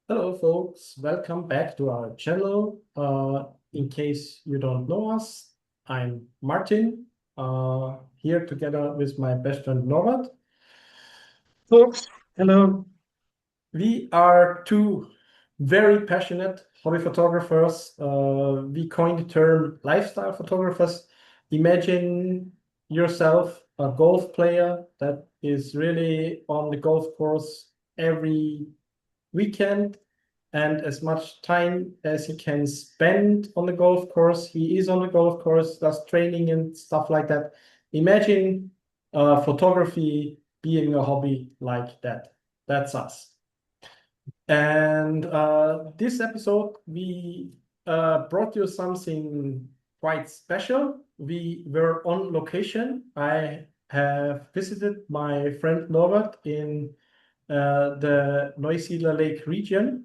Hello, folks. Welcome back to our channel. In case you don't know us, I'm Martin, here together with my best friend Norbert. Folks, hello. We are two very passionate hobby photographers. We coined the term lifestyle photographers. Imagine yourself a golf player that is really on the golf course every weekend, and as much time as he can spend on the golf course, he is on the golf course, does training and stuff like that. Imagine photography being a hobby like that. That's us. And this episode, we brought you something quite special. We were on location. I have visited my friend Norbert in the Neusiedler Lake region,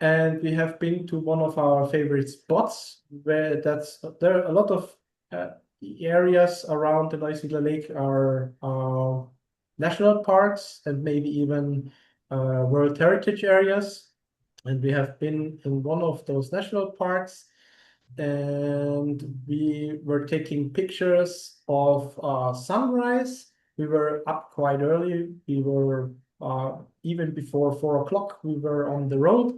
and we have been to one of our favorite spots where there are a lot of areas around the Neusiedler Lake are national parks and maybe even World Heritage areas. And we have been in one of those national parks, and we were taking pictures of sunrise. We were up quite early. We were even before 4 o'clock. We were on the road,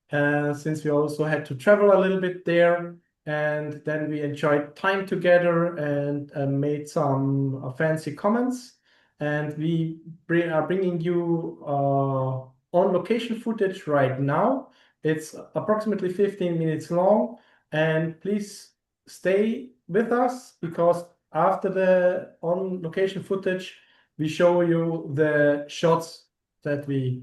since we also had to travel a little bit there. And then we enjoyed time together and made some fancy comments. And we are bringing you on location footage right now. It's approximately 15 minutes long. And please stay with us, because after the on location footage, we show you the shots that we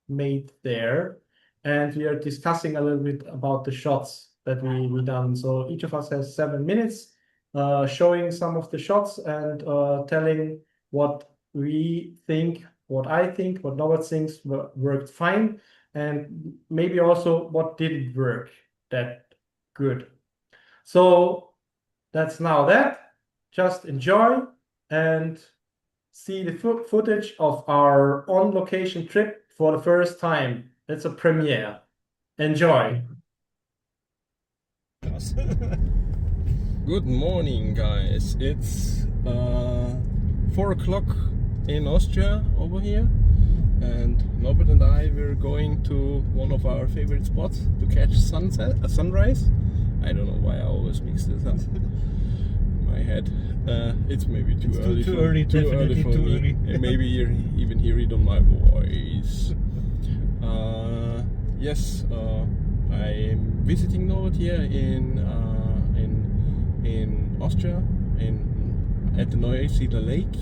made there, and we are discussing a little bit about the shots that we done. So each of us has 7 minutes, showing some of the shots and telling what we think, what I think, what Norbert thinks worked fine, and maybe also what didn't work that good. So that's now that. Just enjoy and see the footage of our on-location trip for the first time. It's a premiere. Enjoy. Good morning, guys. It's 4 o'clock in Austria over here, and Norbert and I were going to one of our favorite spots to catch sunrise. I don't know why I always mix this up in my head. It's maybe too early. Too early For me. And maybe you even hear it on my voice. Yes, I am visiting Norbert here in Austria, at the Neusiedler Lake,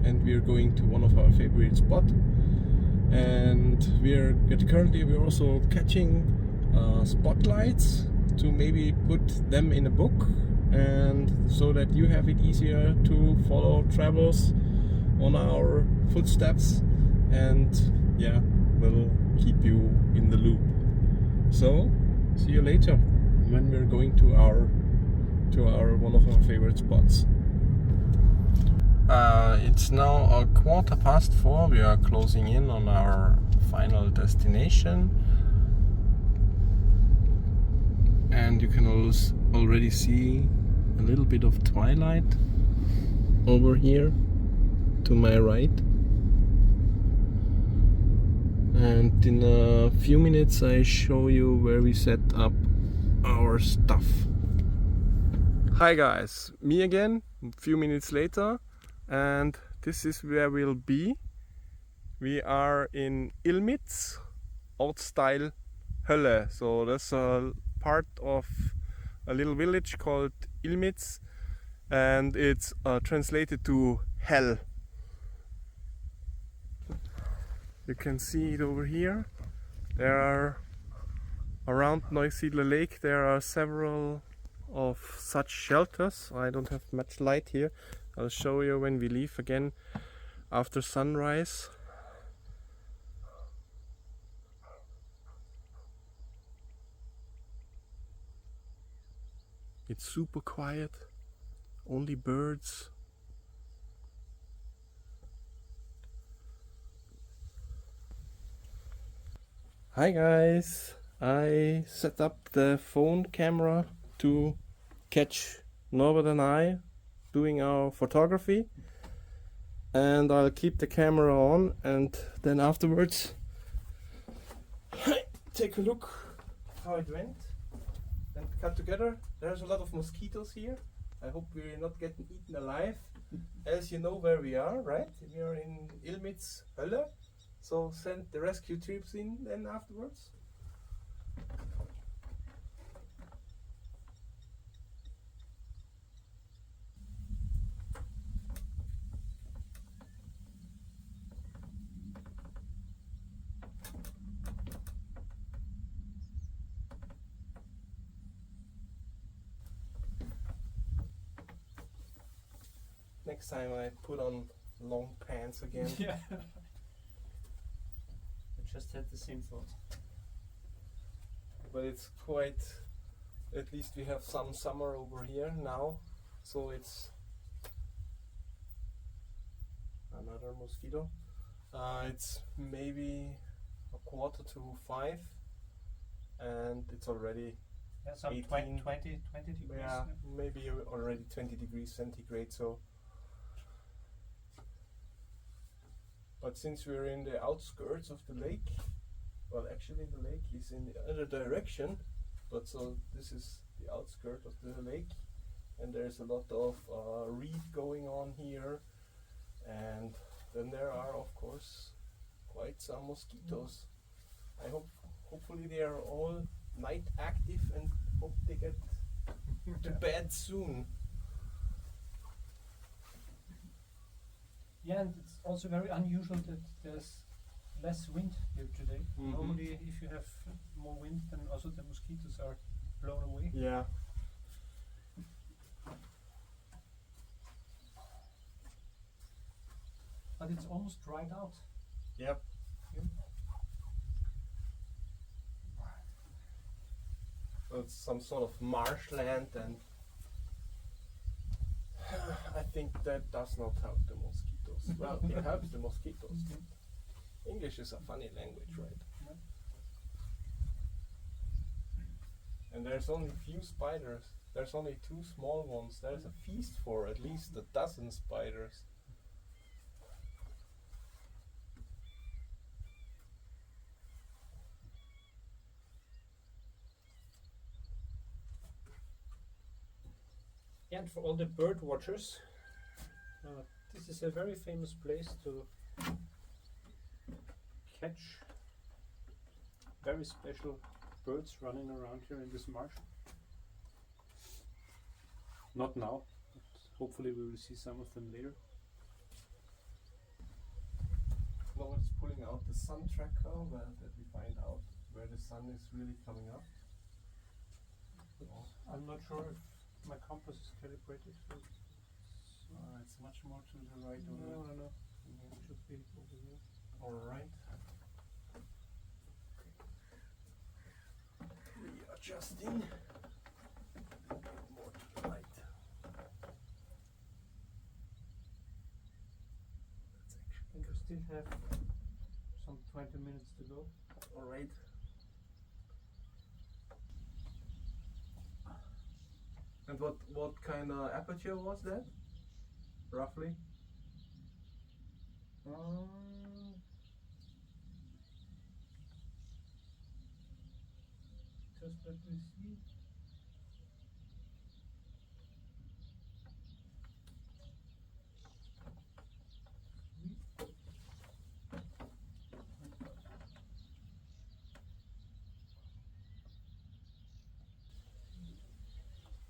and we are going to one of our favorite spots. And we're also catching spotlights to maybe put them in a book, and so that you have it easier to follow travels on our footsteps, and yeah, we'll keep you in the loop. So see you later when we're going to our one of our favorite spots. It's now 4:15. We are closing in on our final destination, and you can already see a little bit of twilight over here to my right. And in a few minutes I show you where we set up our stuff. Hi guys, me again, a few minutes later, and this is where we'll be. We are in Ilmitz, Ortsteil Hölle. So that's a part of a little village called Ilmitz, and it's translated to hell. You can see it over here. There are, around Neusiedler Lake, there are several of such shelters. I don't have much light here. I'll show you when we leave again after sunrise. It's super quiet, only birds. Hi guys, I set up the phone camera to catch Norbert and I doing our photography, and I'll keep the camera on and then afterwards take a look how it went and cut together. There's a lot of mosquitoes here. I hope we're not getting eaten alive. As you know where we are, right? We are in Ilmit's Hölle, so send the rescue troops in then afterwards. Next time I put on long pants again. Yeah. I just had the same thought. But it's quite, at least we have some summer over here now, so it's another mosquito. It's maybe 4:45 and it's already Yeah, some 18. 20 degrees. yeah, maybe already 20 degrees centigrade. So but since we're in the outskirts of the lake, well, actually the lake is in the other direction, but so this is the outskirt of the lake, and there's a lot of reed going on here, and then there are of course quite some mosquitoes. Hopefully they are all night active and hope they get to bed soon. Yeah, and it's also very unusual that there's less wind here today. Mhm. Normally, if you have more wind, then also the mosquitoes are blown away. Yeah. But it's almost dried out. Yep. So it's some sort of marshland, and I think that does not help the mosquitoes. Well, it helps the mosquitoes. English is a funny language, right? Yeah. And there's only few spiders. There's only 2 small ones. There's a feast for at least a dozen spiders. And for all the bird watchers, this is a very famous place to catch very special birds running around here in this marsh. Not now, but hopefully we will see some of them later. Now it's pulling out the sun tracker, well, that we find out where the sun is really coming up. I'm not sure if my compass is calibrated. So It's much more to the right. no. It should be over here. Alright. Readjusting. More to the right. That's I actually think we still have some 20 minutes to go. alright. And what kind of aperture was that? Roughly? Just let me see.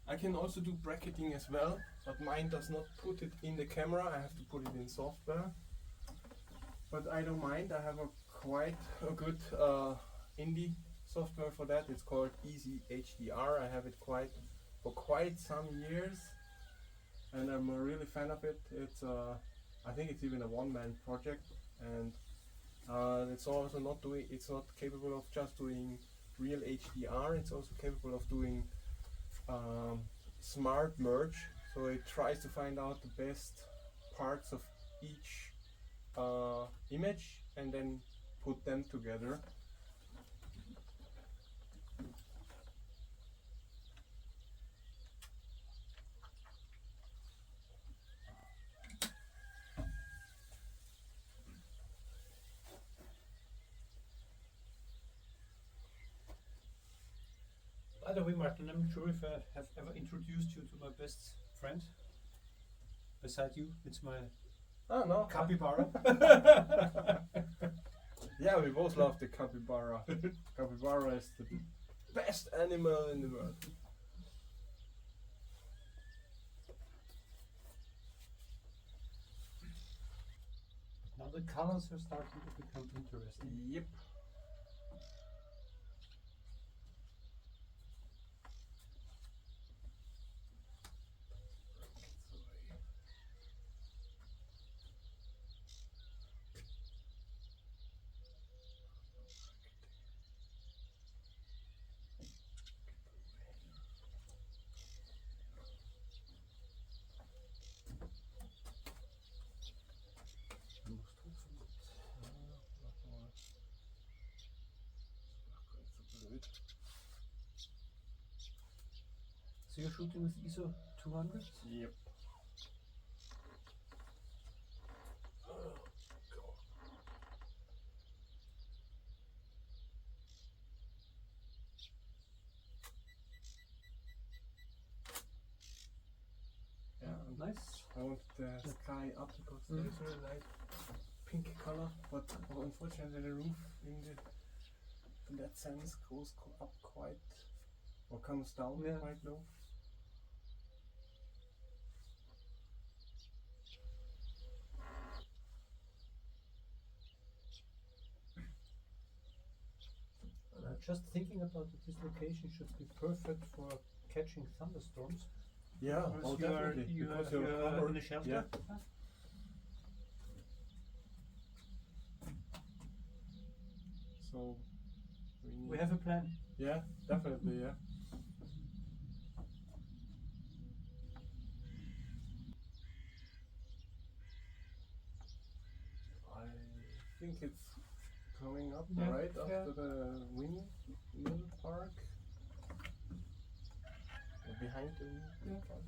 I can also do bracketing as well, but mine does not put it in the camera. I have to put it in software. But I don't mind. I have quite a good indie software for that. It's called Easy HDR. I have it for quite some years, and I'm a really fan of it. It's I think it's even a one-man project, and it's also it's not capable of just doing real HDR. It's also capable of doing smart merge, so it tries to find out the best parts of each image and then put them together. By the way, Martin, I'm not sure if I have ever introduced you to my best friend. Beside you, it's my No. capybara. Yeah, we both love the capybara. Capybara is the best animal in the world. Now the colors are starting to become interesting. Yep. So you're shooting with ISO 200? Yep. Yeah, Nice. I want the sky up because there's a really nice pink color, but unfortunately the roof in that sense goes up quite, or comes down quite low. Just thinking about it, this location should be perfect for catching thunderstorms. Yeah, Because definitely. Because you're you're covered. in a shelter. Yeah. So We have a plan. Yeah, definitely, yeah. I think it's coming up right after the windmill park. Or behind the windmill park.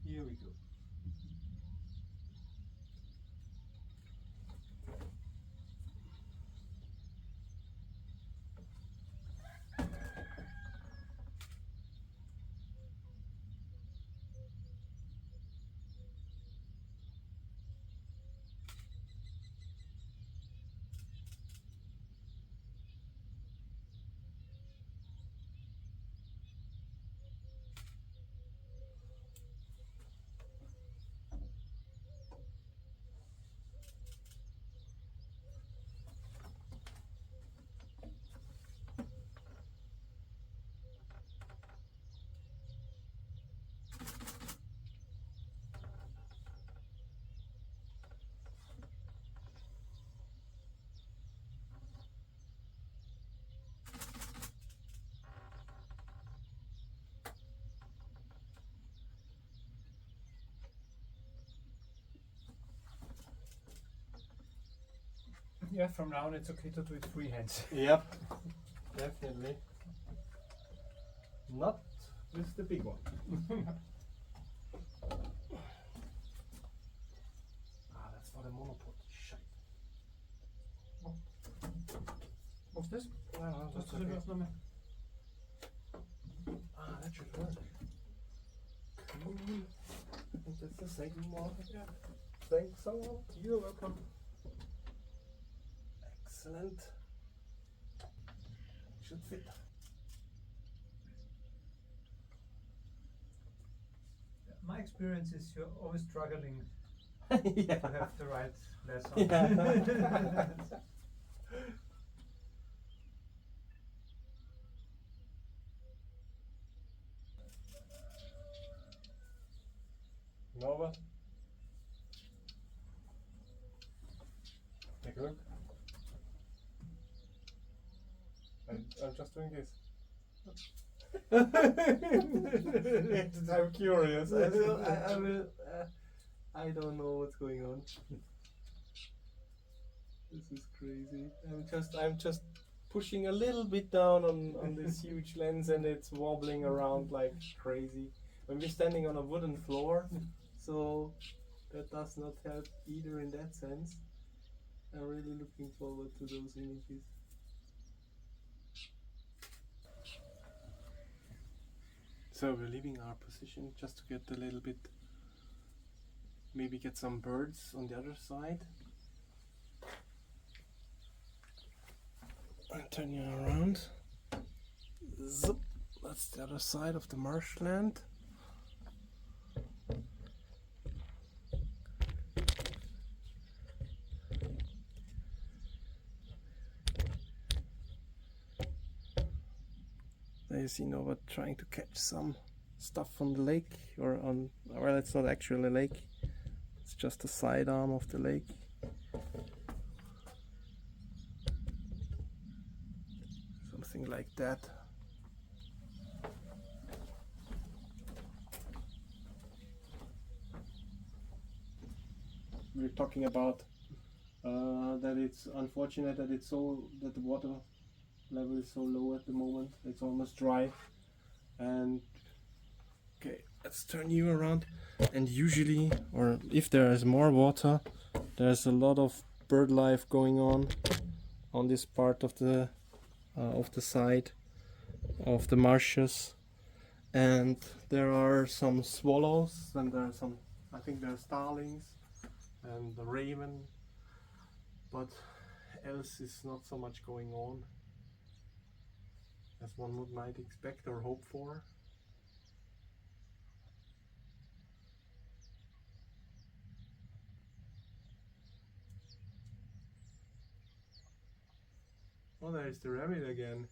Here we go. Yeah, from now on it's okay to do it free hands. Yep, definitely. Not with the big one. That's for the monopod. Shit. What's this? No, Das ist okay. was noch mehr. That should work. Cool. I think that's the second one. Yeah. Thanks so much. You're welcome. Excellent. Should fit. My experience is you're always struggling Yeah. to have the right lesson. Yeah. Norbert? Take a look. I'm just doing this. I'm curious. I will. I don't know what's going on. This is crazy. I'm just pushing a little bit down on this huge lens, and it's wobbling around like crazy. When we're standing on a wooden floor, so that does not help either in that sense. I'm really looking forward to those images. So we're leaving our position just to get a little bit, maybe get some birds on the other side. I'll turn you around. Zup. That's the other side of the marshland. There you see Norbert trying to catch some stuff from the lake, or on, well, it's not actually a lake, it's just a side arm of the lake. Something like that. We're talking about that it's unfortunate that that the water level is so low at the moment. It's almost dry. And okay, let's turn you around. And usually, or if there is more water, there's a lot of bird life going on this part of the side of the marshes. And there are some swallows, and there are some, I think there are starlings and the raven, but else is not so much going on as one might expect or hope for. Oh, there's the rabbit again.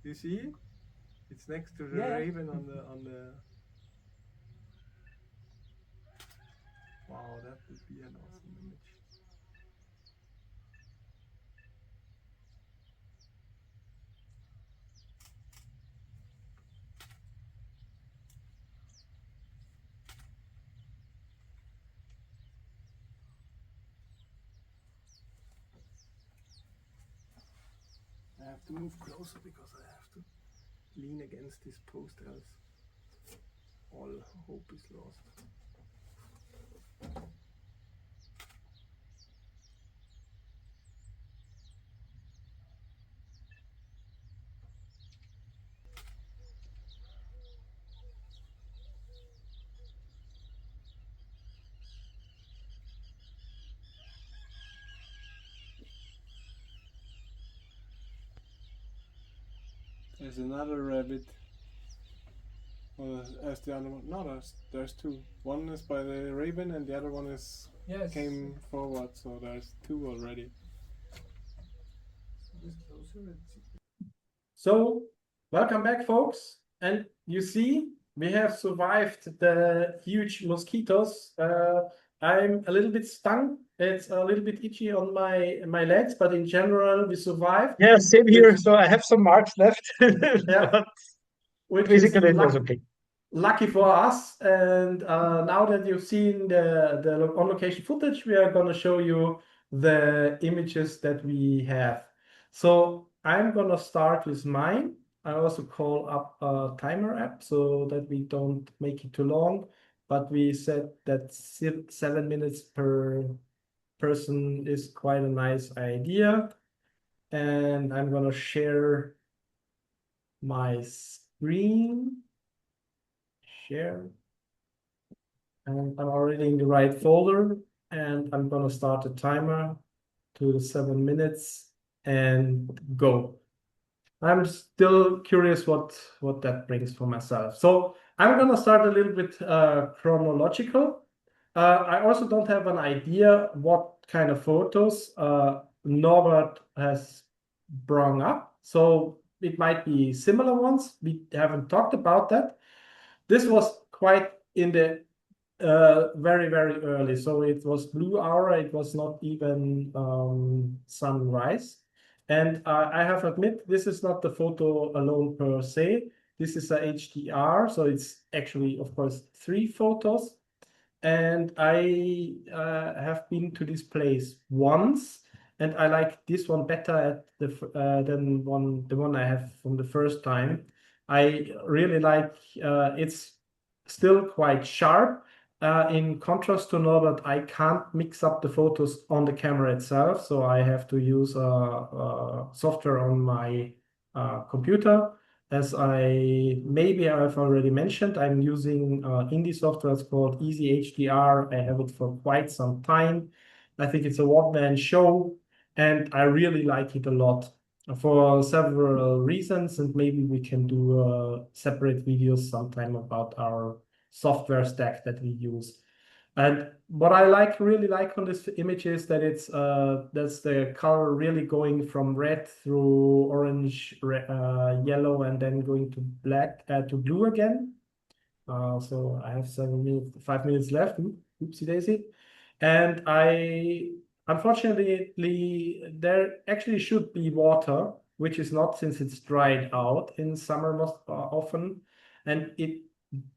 You see it? It's next to the raven on the. Wow, that would be an awesome image. I have to move closer because I have to lean against this post, else all hope is lost. There's another rabbit. Well, as the other one. No, there's two. One is by the raven, and the other one is came forward. So there's two already. So, welcome back, folks. And you see, we have survived the huge mosquitoes. I'm a little bit stung. It's a little bit itchy on my legs, but in general, we survived. Yeah, same here. So I have some marks left. Yeah. But basically, it was okay. Lucky for us. And now that you've seen the on-location footage, we are going to show you the images that we have. So I'm going to start with mine. I also call up a timer app so that we don't make it too long, but we said that 7 minutes per person is quite a nice idea. And I'm going to share my screen. Share. And I'm already in the right folder, and I'm going to start the timer to the 7 minutes and go. I'm still curious what that brings for myself. So I'm going to start a little bit chronological. I also don't have an idea what kind of photos Norbert has brought up. So it might be similar ones. We haven't talked about that. This was quite in the very, very early. So it was blue hour. It was not even sunrise. And I have to admit, this is not the photo alone per se. This is a HDR. So it's actually, of course, 3 photos. and I have been to this place once, and I like this one better at than the one I have from the first time. I really like it's still quite sharp. In contrast to Norbert, I can't mix up the photos on the camera itself, so I have to use software on my computer. As maybe I've already mentioned, I'm using indie software. It's called Easy HDR. I have it for quite some time. I think it's a one-man show, and I really like it a lot for several reasons. And maybe we can do separate videos sometime about our software stack that we use. And what I really like on this image is that that's the color really going from red through orange, yellow, and then going to black to blue again. So I have 5 minutes left. Oopsie daisy. And unfortunately, there actually should be water, which is not, since it's dried out in summer most often. And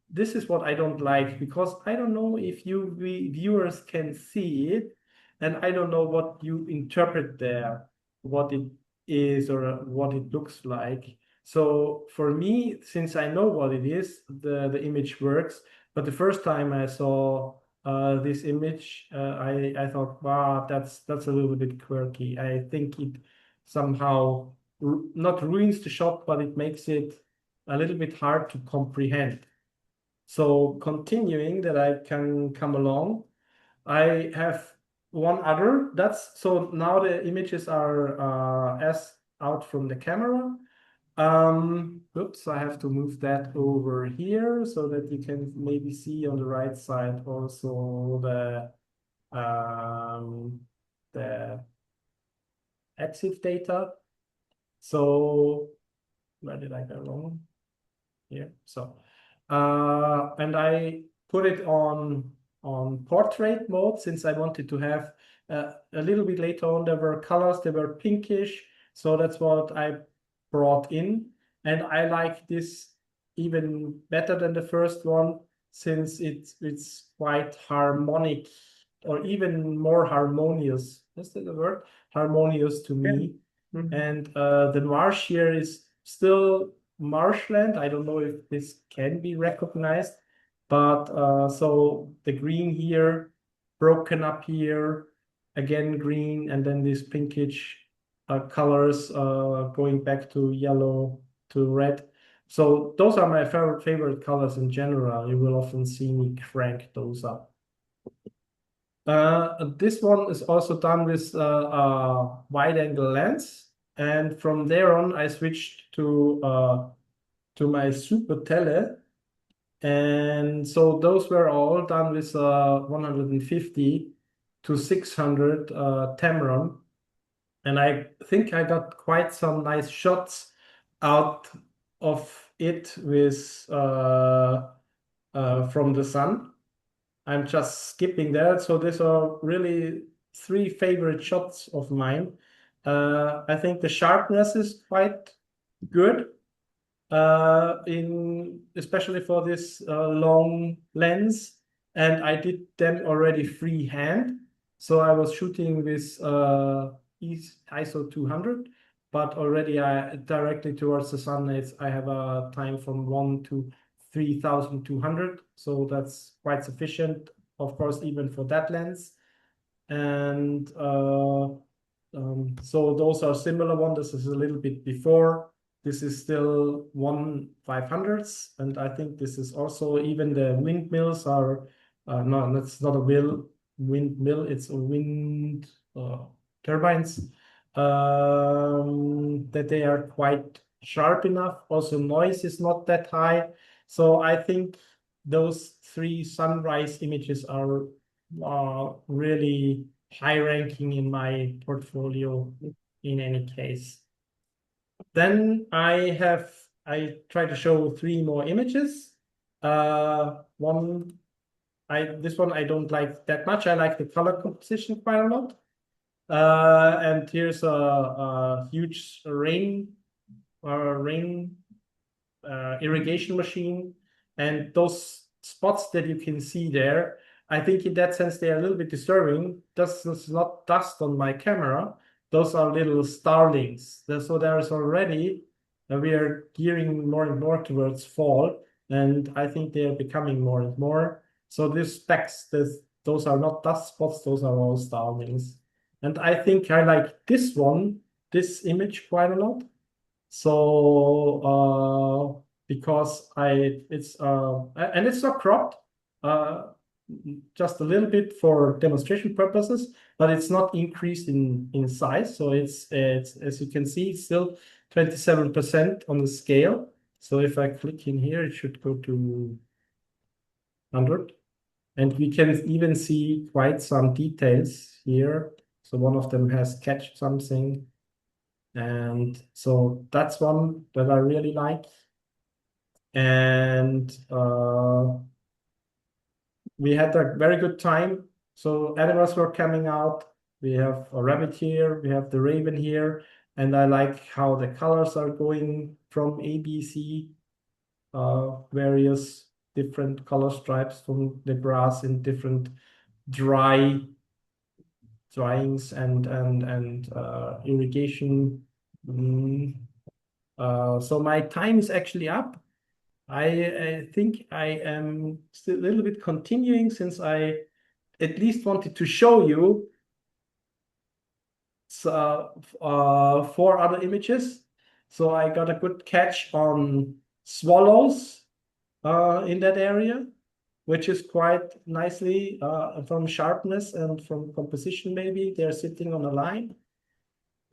this is what I don't like, because I don't know if you viewers can see it, and I don't know what you interpret there, what it is or what it looks like. So for me, since I know what it is, the image works. But the first time I saw this image, I thought, wow, that's a little bit quirky. I think it somehow not ruins the shot, but it makes it a little bit hard to comprehend. So continuing that I can come along, I have one other. So now the images are as out from the camera. Oops, I have to move that over here so that you can maybe see on the right side also the exit data. So where did I go wrong? Here. So and I put it on portrait mode, since I wanted to have a little bit later on there were colors, they were pinkish, so that's what I brought in. And I like this even better than the first one, since it's quite harmonic, or even more harmonious. Is that the word? Harmonious to me. And the marsh here is still marshland. I don't know if this can be recognized, but so the green here, broken up here, again green, and then these pinkish colors going back to yellow to red. So those are my favorite colors in general. You will often see me crank those up. This one is also done with a wide angle lens. And from there on, I switched to my Super Tele. And so those were all done with 150 to 600 Tamron. And I think I got quite some nice shots out of it with from the sun. I'm just skipping that. So these are really 3 favorite shots of mine. I think the sharpness is quite good, especially for this long lens. And I did them already freehand. So I was shooting with ISO 200, but already directly towards the sun, I have a time from 1 to 3200. So that's quite sufficient, of course, even for that lens. And so those are similar ones. This is a little bit before. This is still 1/500th, and I think this is also, even the windmills are no, that's not a windmill. It's a wind turbines. That they are quite sharp enough. Also, noise is not that high. So I think those 3 sunrise images are really high ranking in my portfolio in any case. Then I try to show 3 more images. This one I don't like that much. I like the color composition quite a lot. And here's a huge rain irrigation machine, and those spots that you can see there I think in that sense they are a little bit disturbing. This is not dust on my camera. Those are little starlings. So there is already, we are gearing more and more towards fall, and I think they are becoming more and more. So these specks, those are not dust spots, those are all starlings. And I think I like this one, this image quite a lot. So because it's and it's not cropped, uh, just a little bit for demonstration purposes, but it's not increased in size. So it's as you can see, it's still 27% on the scale. So if I click in here, it should go to 100. And we can even see quite some details here. So one of them has catched something. And so that's one that I really like. And we had a very good time. So animals were coming out. We have a rabbit here, we have the raven here, and I like how the colors are going from ABC, various different color stripes from the grass in different dryings and irrigation. So my time is actually up. I think I am still a little bit continuing since I at least wanted to show you four other images. So I got a good catch on swallows in that area, which is quite nicely from sharpness and from composition maybe. They're sitting on a line.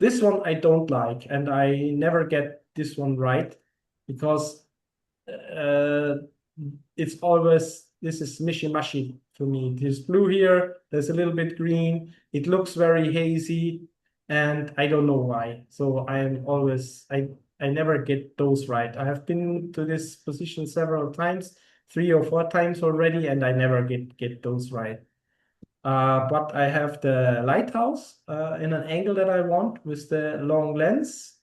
This one I don't like, and I never get this one right because it's always, this is mishy-mashy for me. There's blue here, there's a little bit green, it looks very hazy, and I don't know why. So I never get those right. I have been to this position several times, 3 or 4 times already, and I never get those right. But I have the lighthouse in an angle that I want with the long lens.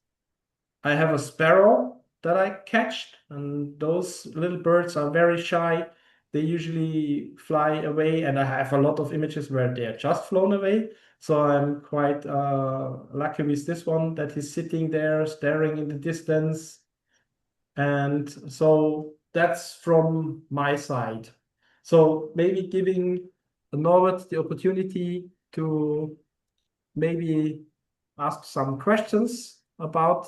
I have a sparrow that I catched, and those little birds are very shy. They usually fly away, and I have a lot of images where they are just flown away. So I'm quite lucky with this one that he's sitting there staring in the distance. And so that's from my side. So maybe giving Norbert the opportunity to maybe ask some questions about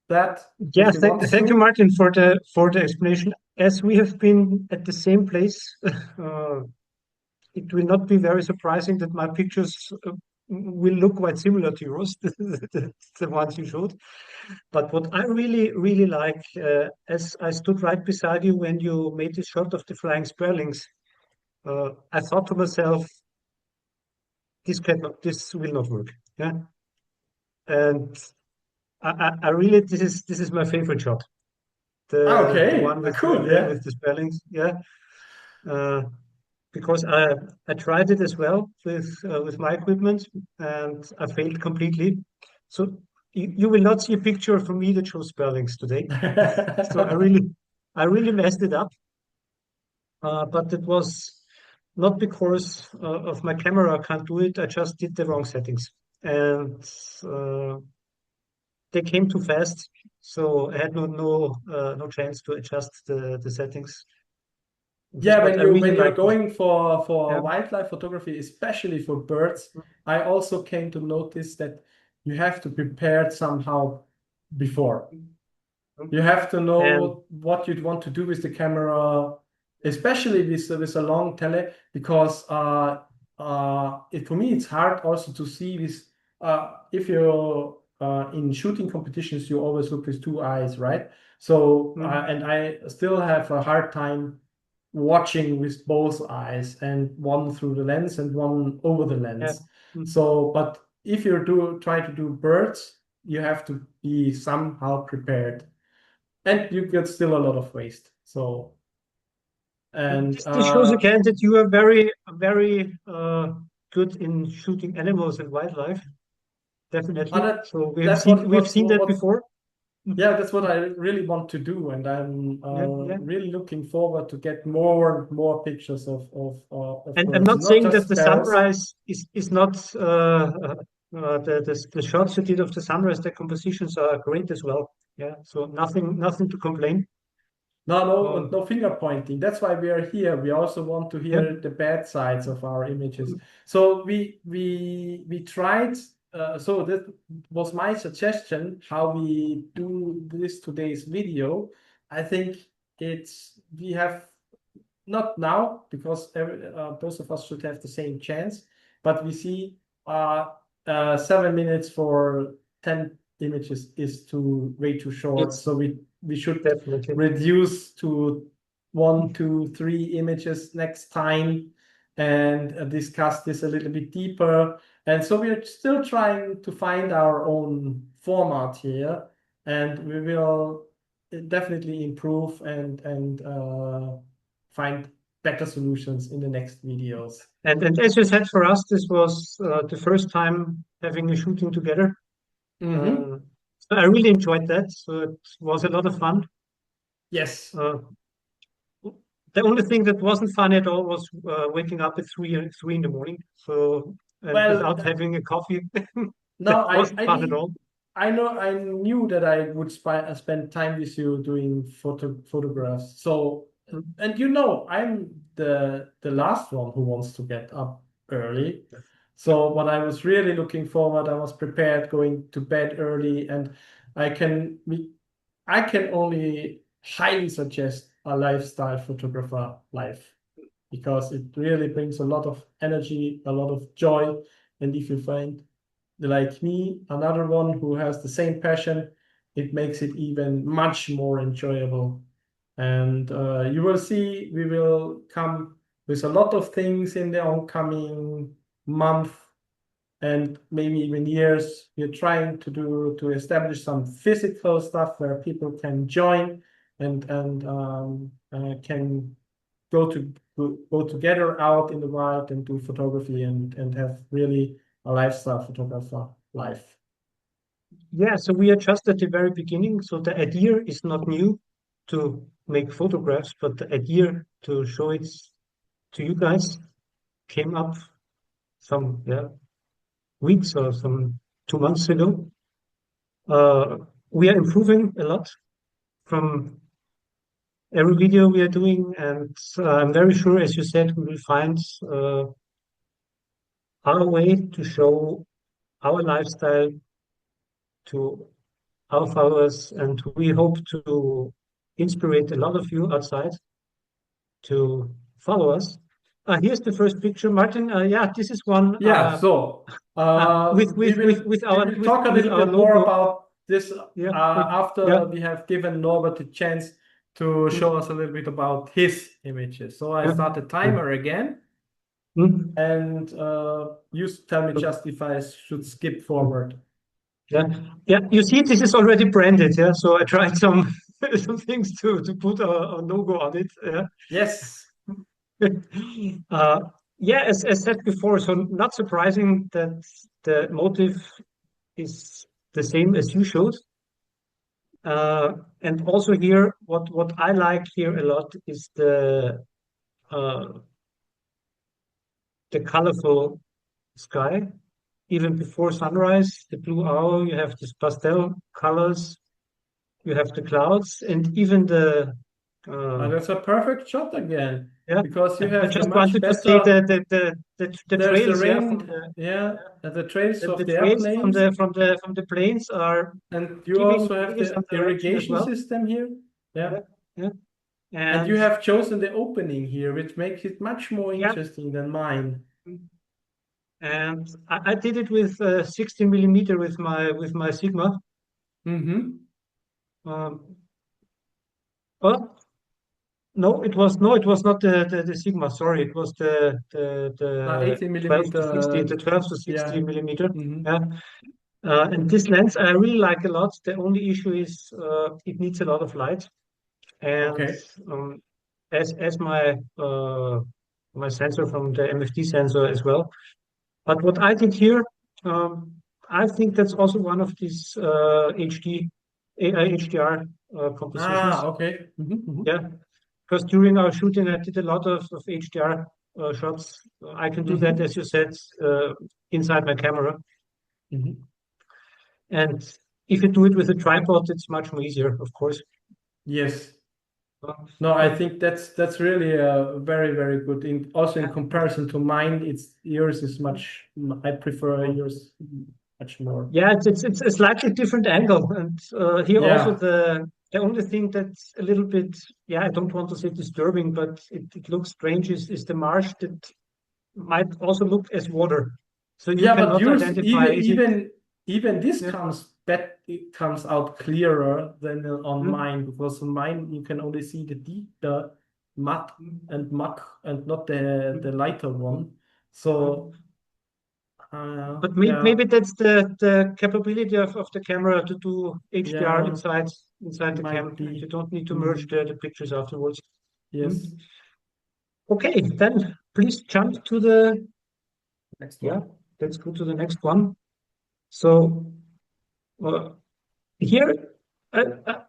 that Yeah, if he wants thank you, to. Martin, for the explanation. As we have been at the same place, it will not be very surprising that my pictures will look quite similar to yours, the ones you showed. But what I really, really like, as I stood right beside you when you made this shot of the flying sparrowlings, I thought to myself, this will not work. Yeah, and I really, this is my favorite shot. The Okay, one with cool, yeah. with the spellings, yeah. Uh, because I tried it as well with my equipment and I failed completely. So you will not see a picture from me that shows spellings today. So I really messed it up. But it was not because of my camera I can't do it. I just did the wrong settings and they came too fast. So I had no chance to adjust the settings. This is Yeah, what I really when you're like. going for Yeah. wildlife photography, especially for birds, I also came to notice that you have to prepare somehow before. You have to And know what you'd want to do with the camera, especially with a long tele, because for me it's hard also to see this. If you're in shooting competitions, you always look with two eyes, right? So and I still have a hard time watching with both eyes, and one through the lens and one over the yeah. lens. So, but if you try to do birds, you have to be somehow prepared, and you get still a lot of waste. So, and This shows again that you are very good in shooting animals and wildlife. Definitely. So that's we've seen that before. Yeah, that's what I really want to do, and I'm Yeah, yeah. really looking forward to get more and more pictures of And I'm birds, not not saying that just the sparrows. sunrise is not the shots you did of the sunrise. The compositions are great as well. Yeah, so nothing to complain. No, no, and Um, no finger pointing. That's why we are here. We also want to yeah, hear the bad sides of our images. So we tried. So that was my suggestion. How we do this today's video. I think we have not now because both of us should have the same chance. But we see 7 minutes for 10 images is too way too short. it's So we should definitely. reduce to 1, 2, 3 images next time and discuss this a little bit deeper. And so we are still trying to find our own format here, and we will definitely improve and find better solutions in the next videos. And as you said, for us, this was the first time having a shooting together. Mm-hmm. Uh, so I really enjoyed that. So it was a lot of fun. Yes. Uh, the only thing that wasn't fun at all was waking up at three in the morning. So and Well, without having a coffee, no, that wasn't fun at all. I knew that I would spend time with you doing photographs. So, Mm. and I'm the last one who wants to get up early. So what I was really looking forward, I was prepared going to bed early, and I can I can only highly suggest a lifestyle photographer life because it really brings a lot of energy, a lot of joy, and if you find like me, another one who has the same passion, it makes it even much more enjoyable. And you will see, we will come with a lot of things in the oncoming month and maybe even years. We're trying to establish some physical stuff where people can join and can go together out in the wild and do photography and have really a lifestyle photographer life. Yeah, so we are just at the very beginning. So the idea is not new to make photographs, but the idea to show it to you guys came up some weeks or some 2 months ago. Uh, we are improving a lot from every video we are doing, and I'm very sure, as you said, we will find our way to show our lifestyle to our followers, and we hope to inspire a lot of you outside to follow us. Here's the first picture, Martin. Yeah, this is one Yeah, so we will talk a with little our bit more logo. about this Yeah, yeah. after we have given Norbert a chance to Mm, show us a little bit about his images. So I yeah. start the Mm, timer again, mm, and you tell me just if I should skip forward. yeah, yeah. You see, this is already branded. Yeah, so I tried some some things to put a logo on it. Yeah. Yes. Uh, yeah, as said before, so not surprising that the motive is the same as you showed. And also here, what I like here a lot is uh, the colorful sky. Even before sunrise, the blue hour, you have these pastel colors, you have the clouds, and even the uh, And that's a perfect shot again yeah. because you I have the just much wanted to see better. the There's the trails, yeah, from rain, yeah, and the trails the of the trails from airplanes, the planes are and you giving also have really some the direction as irrigation well. system here. Yeah. Yeah, yeah, And you and have chosen the opening here, which makes it much more yeah, interesting than mine. and I did it with 16 millimeter with my Sigma. Mm-hmm. Um, well, no, it was not the Sigma. Sorry, it was the 18 12 to 60, millimeter. the 12 to 60 Yeah. millimeter. Mm-hmm. Yeah, and this lens I really like a lot. The only issue is it needs a lot of light, and Okay. um, as my sensor from the MFD sensor as well. But what I did here, I think that's also one of these HD HDR compositions. Okay. Yeah, because during our shooting, I did a lot of HDR shots. I can do that, as you said, inside my camera. And if you do it with a tripod, it's much more easier, of course. Yes. Uh, No, I but think that's really very, very good. Also in comparison to mine, yours is much. I prefer yours much more. yeah, it's a slightly different angle, and here also Yeah. the only thing that's a little bit, yeah, I don't want to say disturbing, but it looks strange is the marsh that might also look as water, so you Yeah, but cannot yours identify is it. even this Yeah. it comes out clearer than on Mm, mine, because on mine you can only see the mud and muck and not the lighter one. So mm. But maybe yeah, that's the capability of the camera to do HDR yeah, inside the might cam, and be. you don't need to merge Mhm. the pictures afterwards. Yes. Mm. Okay, then please jump to the, Next yeah, one. let's go to the next one. So uh, here, uh, uh,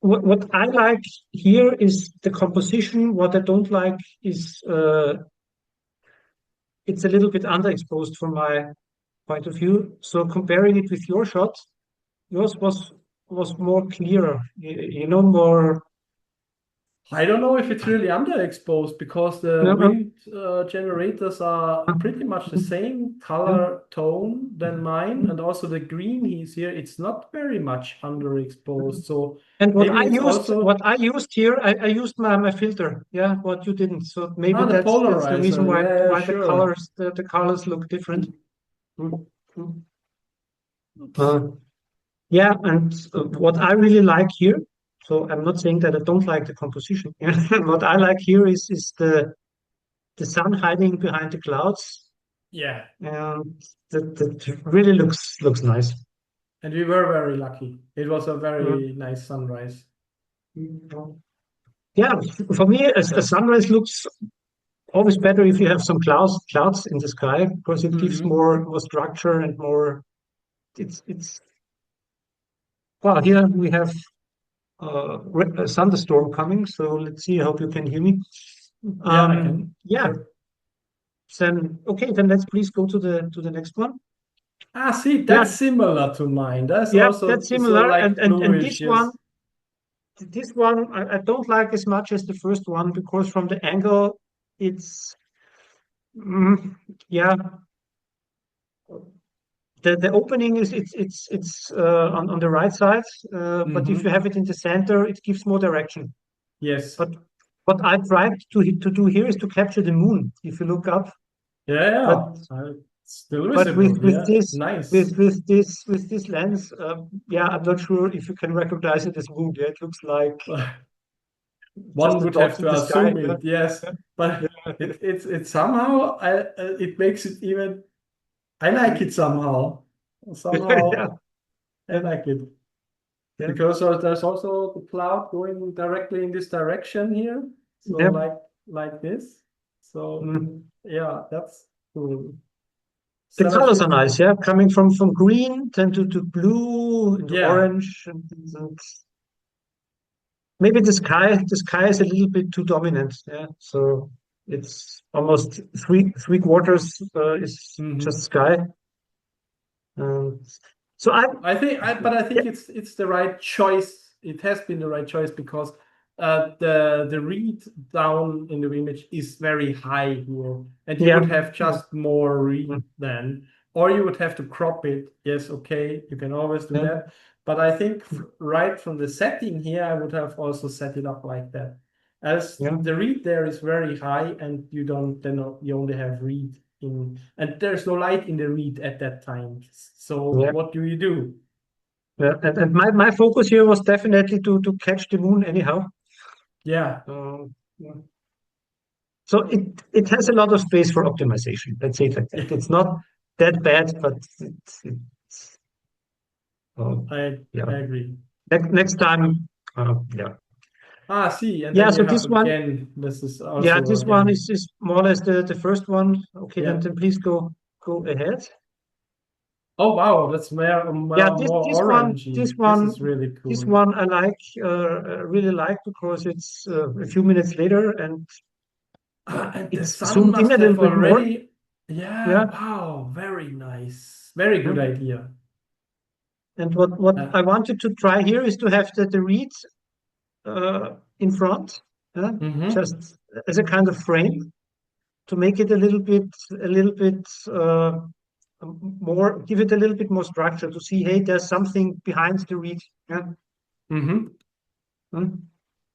what I like here is the composition. What I don't like is it's a little bit underexposed from my point of view. So comparing it with your shot, yours was more clearer, more. I don't know if it's really underexposed, because the No, wind generators are pretty much the same no. color tone than mine, and also the green he's here, it's not very much underexposed. So And maybe it's also what I used here, I used my filter. Yeah, what you didn't. So maybe the that's the reason polarizer. Yeah, why sure. the colors look different. Mm, mm. Oops. Uh, yeah, and what I really like here. So I'm not saying that I don't like the composition. What I like here is the sun hiding behind the clouds, Yeah, and that really looks nice. and we were very lucky. It was a Mm. very nice sunrise. Yeah, for me, a sunrise looks always better if you have some clouds in the sky, because it gives Hmm. more structure and more. It's well, here we have a thunderstorm coming, so let's see. I hope you can hear me. Yeah, I can. Yeah. Sure. Then okay, then let's please go to the next one. See, Yeah, that's similar to mine. That's yeah, that's also so similar, like and bluish, yes. this one I don't like as much as the first one, because from the angle it's mm, yeah, the opening is it's on the right side, but if you Hmm. have it in the center, it gives more direction. Yes. But what I tried to do here is to capture the moon. If you look up, Yeah, but yeah. Still but visible. with Yeah. this Nice. with this lens, yeah, I'm not sure if you can recognize it as moon. Yeah, it looks like One just a would have dot in to the sky. assume Yeah, it, yes. But yeah, it's somehow it makes it even. I like it somehow. yeah, Somehow I yeah, like it, yeah. because there's also the cloud going directly in this direction here. So Yeah. like this. So Mm. yeah, that's cool. The Seven colors are fifty. nice, yeah, coming from green then to blue into Yeah. orange, and maybe the sky is a little bit too dominant, yeah. So it's almost three quarters is just Hmm. sky. Um, so But I yeah, think it's the right choice. It has been the right choice, because the read down in the image is very high here, and you yeah, would have mm, just more read mm, then, or you would have to crop it. Yes, okay, you can always do yeah, that. But I think right from the setting here, I would have also set it up like that, as yeah, the read there is very high, and you don't then you only have read in, and there's no light in the reed at that time. So yeah, what do you do? yeah. And my focus here was definitely to catch the moon anyhow. Yeah, Yeah. So it has a lot of space for optimization. Let's say it like that. yeah, It's not that bad, but it's I yeah. agree. Next time, yeah, See, and yeah. then you So have this one, again. This is yeah, also this one again. is more or less the first one. Okay, then Yeah. then please go ahead. Oh wow, that's Yeah, more orangey. This is really this cool. one I really like because it's a few minutes later and And the it's sun zoomed in must a little have bit more. already. Yeah, Yeah. wow, very nice. Very good Yeah. idea. And what Uh, I wanted to try here is to have the reed in front, mm-hmm. just as a kind of frame to make it a little bit more, give it a little bit more structure to see, hey, there's something behind the reed. Yeah. Mm-hmm. Mm.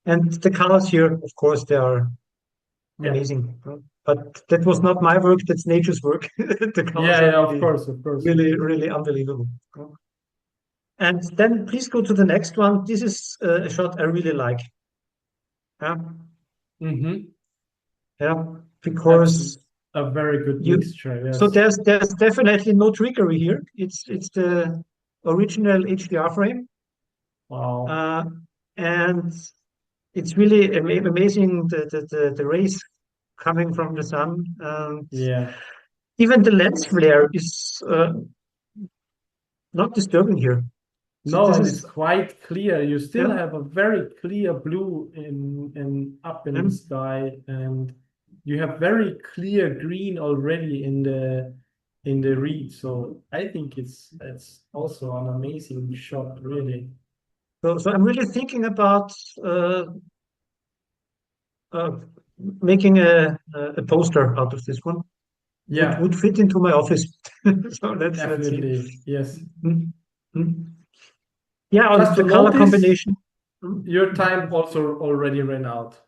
And the colors here, of course, they are Yeah. amazing. But that was not my work, that's nature's work. The colors Yeah, are yeah, of course, of course. really unbelievable. And then please go to the next one. This is a shot I really like. Yeah, Mm-hmm. yeah, That's because a very good you. mixture, So yes. there's definitely no trickery here. It's the original HDR frame, Wow. uh, and it's really amazing the rays coming from the sun. Yeah. Even the lens flare is not disturbing here. So No, this and it's is quite clear. You still yeah, have a very clear blue in up in the um, sky, and you have very clear green already in the reed. So I think it's also an amazing shot, really. so I'm really thinking about uh, uh, making a poster out of this one. Yeah, Would fit into my office. So let's see. definitely. Yes. Mm, mm. Yeah, Just and to the color notice, combination. Mm. your time also already ran out.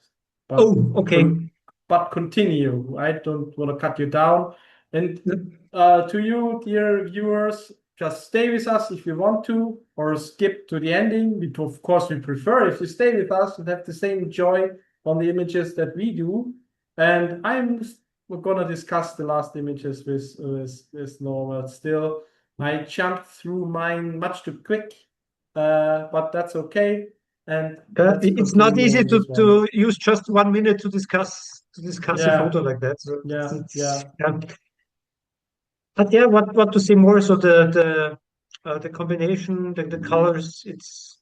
But Oh, okay. con but continue. I don't want to cut you down. And to you, dear viewers, just stay with us if you want to, or skip to the ending. Of course, we prefer if you stay with us and have the same joy on the images that we do. And we're gonna discuss the last images with Norbert. Still, I jumped through mine much too quick, but that's okay. And let's It's not continue easy on this one. to use just 1 minute to discuss a Yeah, photo like that. So yeah, yeah. yeah. But yeah, what to say more? So the combination, the colors, it's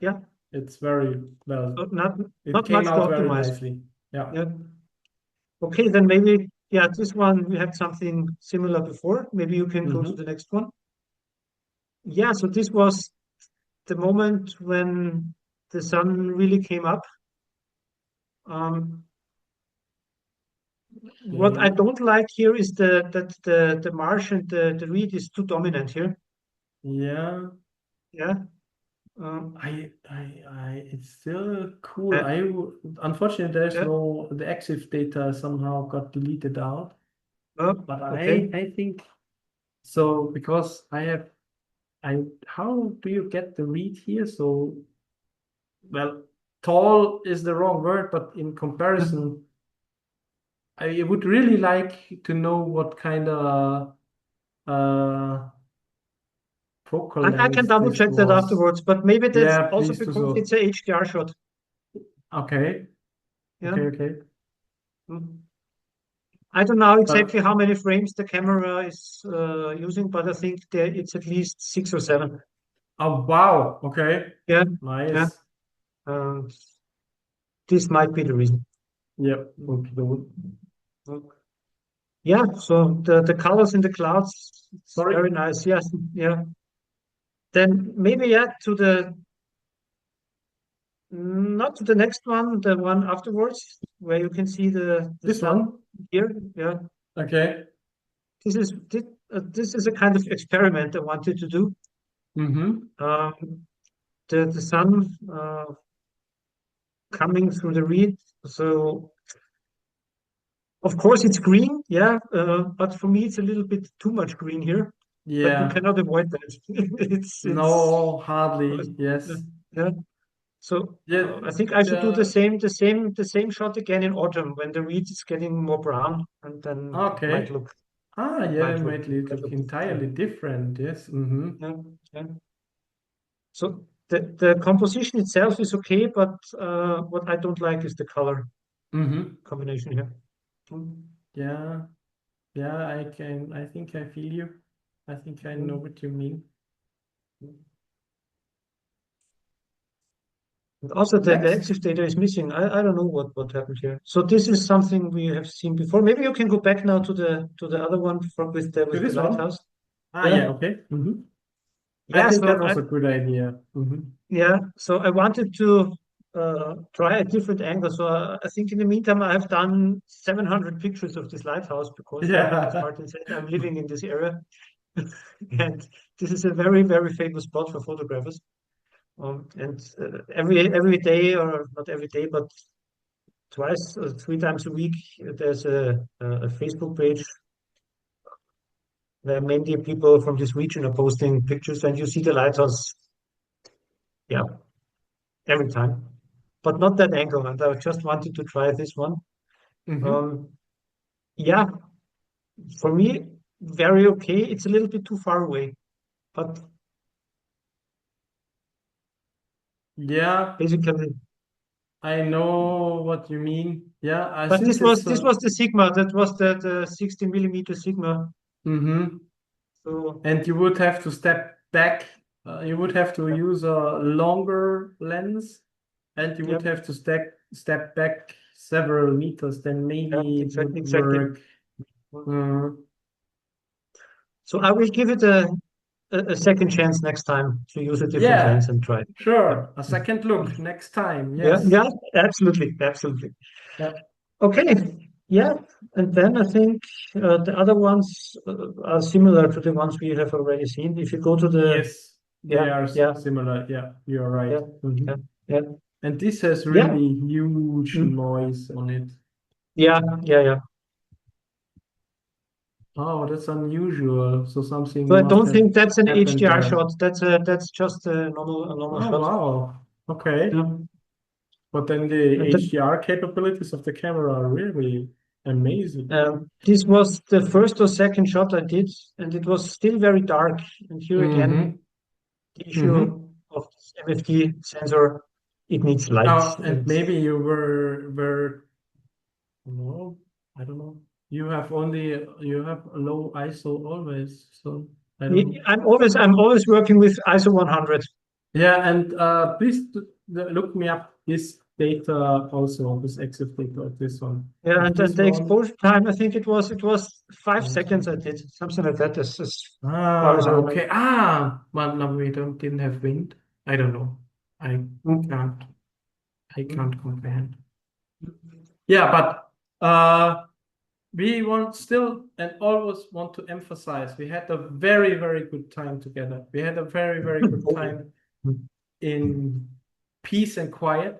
yeah, It's very well. not It not came much to out very optimize. nicely. Yeah. Yeah. Okay, then maybe yeah, this one we had something similar before. Maybe you can go to Mm-hmm. the next one. Yeah, so this was the moment when the sun really came up. Um, what I Okay. don't like here is the marsh and the reed is too dominant here. Yeah. Yeah. Um, It's still cool. uh, Unfortunately, there's yeah. no, the EXIF data somehow got deleted out. Oh, But okay. I think so because how do you get the read here? So, well, tall is the wrong word, but in comparison, I would really like to know what kind of uh, focal I can length double this check that was. afterwards, but maybe that's Yeah, also please do because it's so. a HDR shot. Okay, Yeah. okay, okay. Mm. I don't know But exactly how many frames the camera is using, but I think it's at least 6 or 7. oh wow, okay, Yeah. Yeah. nice. Um, this might be the reason. Yep. Okay. Mm. Yeah. So the colors in the clouds, it's Sorry. very nice. Yes. Yeah. Then maybe yeah to the not to the next one, the one afterwards, where you can see the This sun one. here. Yeah. Okay. This is a kind of experiment I wanted to do. Mm-hmm. The sun coming through the reed. So of course it's green, yeah, but for me it's a little bit too much green here. But you Yeah. cannot avoid that. It's No, uh, hardly. Yes. yeah. So Yeah. I think I should do The the same shot again in autumn when the reed is getting more brown, and then it okay. Ah, yeah, might might look look entirely different. different. Yes. Mm-hmm. Yeah, yeah. So the composition itself is okay, but what I don't like is the color Mm-hmm. combination here. Mm. Yeah. Yeah. I can. I think I feel you. I think I know what you mean. And also, the Next. exif data is missing. I don't know what happened here. So this is something we have seen before. Maybe you can go back now to the other one with To the this one? lighthouse. Ah, Yeah. yeah, okay. I Yeah. think So that was a good idea. yeah. So I wanted to try a different angle. So I think in the meantime I have done 700 pictures of this lighthouse because, as Yeah. Martin said, I'm living in this area, and this is a very very famous spot for photographers. And every day, or not every day, but twice or three times a week, there's a Facebook page where many people from this region are posting pictures, and you see the lighthouse, yeah, every time. But not that angle, and I just wanted to try this one. Um, yeah, for me, very okay. It's a little bit too far away, but Yeah, basically, I know what you mean. Yeah, but since it's this was the Sigma. That was the 60 millimeter Sigma. So and you would have to step back. You would have to use a longer lens, and you would yeah, have to step back several meters. Then yeah, maybe it would exactly. work. Uh, So I will give it a second chance next time to use a different yeah, lens and try it. Yeah. sure. A second look next time. Yeah, Yes. yeah, absolutely, absolutely. Yeah. Okay, yeah, and then I think the other ones are similar to the ones we have already seen. If you go to the, Yes, they yeah, are yeah, similar. Yeah, you're right. yeah, yeah, yeah, And this has yeah, really huge mm, noise on it. yeah, yeah, yeah. Oh, that's unusual. So So something I must don't have think that's an happened HDR there. shot. That's just a normal Oh, shot. wow. Okay. Yeah. But then the And HDR capabilities of the camera are really amazing. this was the first or second shot I did, and it was still very dark. And here again, Mm-hmm. the Mm-hmm. issue of this MFT sensor, it needs light. Oh, and And maybe you were no, I don't know. You have a low ISO always, so I don't know. I'm always working with ISO 100. Yeah, and please look me up this data also, this EXIF data of this one. Yeah, Of and then this the one. exposure time, I think it was 5 seconds I did, something like that, as far as I Ah, remember. okay. Ah, but no, we didn't have wind. I don't know. I Mm. can't I can't comprehend. Yeah, but we want still and always want to emphasize we had a very, very good time together. We had a very, very good Okay. time in peace and quiet.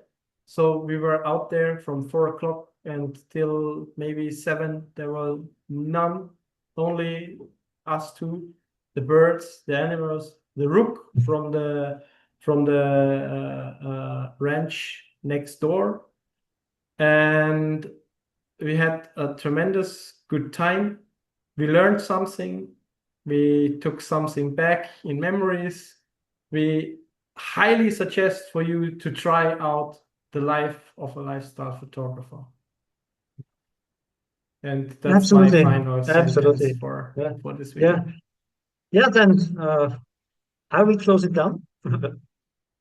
So we were out there from 4 o'clock until maybe 7. There were none, only us two, the birds, the animals, the rook from the ranch next door, and we had a tremendous good time. We learned something. We took something back in memories. We highly suggest for you to try out the life of a lifestyle photographer. And that's my Absolutely. final sentence Absolutely. Yeah. for this Yeah. video. Yeah, then I will close it down.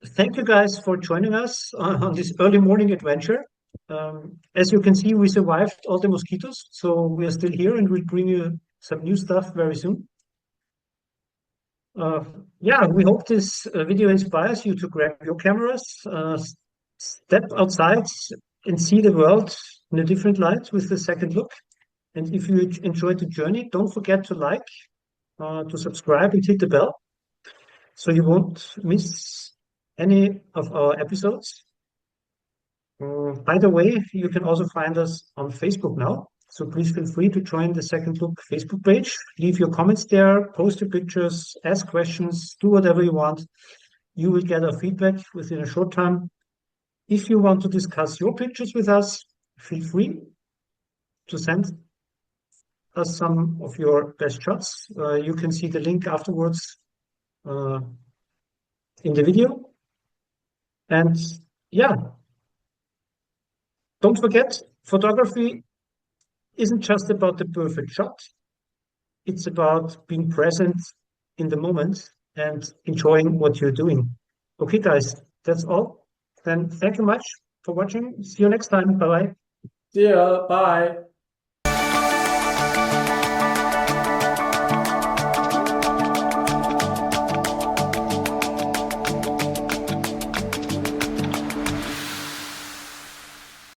Thank you guys for joining us on this early morning adventure. As you can see, we survived all the mosquitoes, so we are still here and we'll bring you some new stuff very soon. Uh, yeah, we hope this video inspires you to grab your cameras, step outside and see the world in a different light with a second look. And if you enjoyed the journey, don't forget to like, to subscribe and hit the bell so you won't miss any of our episodes. By the way, you can also find us on Facebook now. So please feel free to join the Second Look Facebook page. Leave your comments there, post your pictures, ask questions, do whatever you want. You will get our feedback within a short time. If you want to discuss your pictures with us, feel free to send us some of your best shots. You can see the link afterwards uh, in the video. And yeah, don't forget, photography isn't just about the perfect shot. it's about being present in the moment and enjoying what you're doing. Okay, guys, that's all. Then thank you much for watching. See you next time. Bye bye. See ya. Bye.